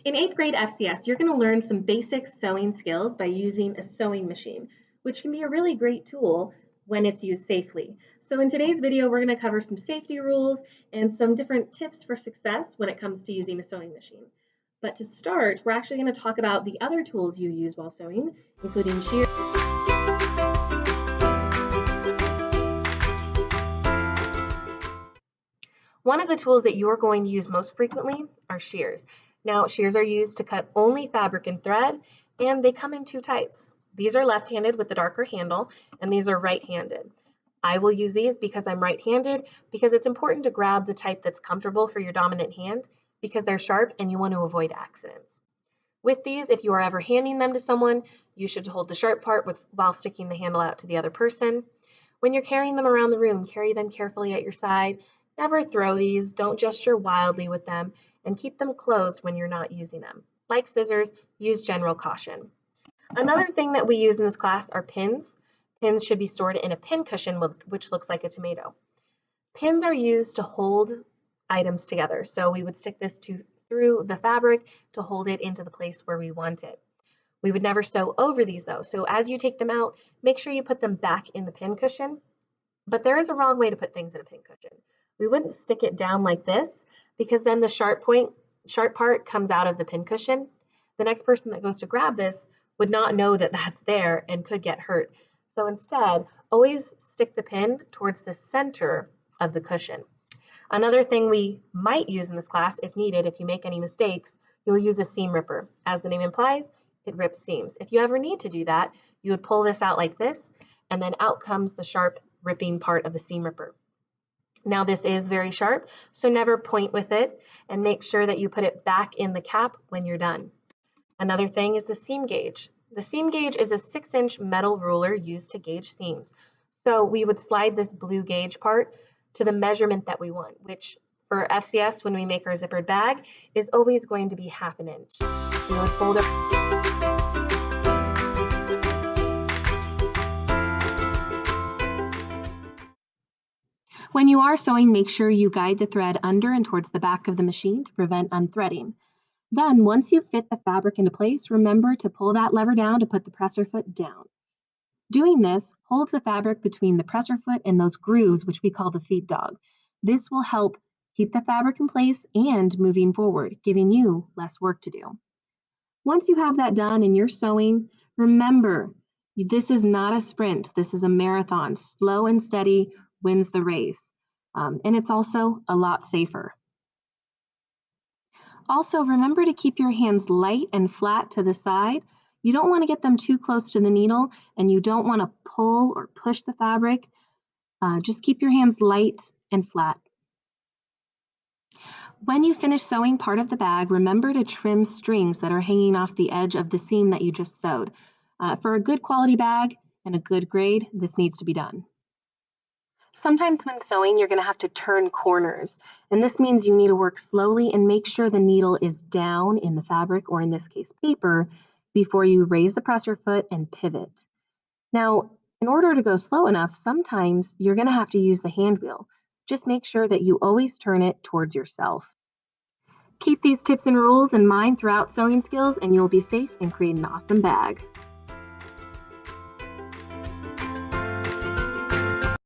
In 8th grade FCS, you're going to learn some basic sewing skills by using a sewing machine, which can be a really great tool when it's used safely. So in today's video, we're going to cover some safety rules and some different tips for success when it comes to using a sewing machine. But to start, we're actually going to talk about the other tools you use while sewing, including shears. One of the tools that you're going to use most frequently are shears. Now, shears are used to cut only fabric and thread, and they come in two types. These are left-handed with the darker handle, and these are right-handed. I will use these because I'm right-handed, because it's important to grab the type that's comfortable for your dominant hand, because they're sharp and you want to avoid accidents. With these, if you are ever handing them to someone, you should hold the sharp part while sticking the handle out to the other person. When you're carrying them around the room, carry them carefully at your side. Never throw these, don't gesture wildly with them, and keep them closed when you're not using them. Like scissors, use general caution. Another thing that we use in this class are pins. Pins should be stored in a pin cushion, which looks like a tomato. Pins are used to hold items together, so we would stick this through the fabric to hold it into the place where we want it. We would never sew over these though, so as you take them out, make sure you put them back in the pin cushion. But there is a wrong way to put things in a pin cushion. We wouldn't stick it down like this, because then the sharp part comes out of the pin cushion. The next person that goes to grab this would not know that that's there and could get hurt. So instead, always stick the pin towards the center of the cushion. Another thing we might use in this class, if needed, if you make any mistakes, you'll use a seam ripper. As the name implies, it rips seams. If you ever need to do that, you would pull this out like this, and then out comes the sharp ripping part of the seam ripper. Now this is very sharp, so never point with it, and make sure that you put it back in the cap when you're done. Another thing is the seam gauge. The seam gauge is a 6-inch metal ruler used to gauge seams. So we would slide this blue gauge part to the measurement that we want, which for FCS, when we make our zippered bag, is always going to be 1/2 inch. We would fold up. When you are sewing, make sure you guide the thread under and towards the back of the machine to prevent unthreading. Then, once you fit the fabric into place, remember to pull that lever down to put the presser foot down. Doing this holds the fabric between the presser foot and those grooves, which we call the feed dog. This will help keep the fabric in place and moving forward, giving you less work to do. Once you have that done and you're sewing, remember, this is not a sprint. This is a marathon. Slow and steady wins the race. And it's also a lot safer. Also, remember to keep your hands light and flat to the side. You don't want to get them too close to the needle, and you don't want to pull or push the fabric. Just keep your hands light and flat. When you finish sewing part of the bag, remember to trim strings that are hanging off the edge of the seam that you just sewed. For a good quality bag and a good grade, this needs to be done. Sometimes when sewing, you're going to have to turn corners, and this means you need to work slowly and make sure the needle is down in the fabric, or in this case, paper, before you raise the presser foot and pivot. Now, in order to go slow enough, sometimes you're going to have to use the hand wheel. Just make sure that you always turn it towards yourself. Keep these tips and rules in mind throughout sewing skills, and you'll be safe and create an awesome bag.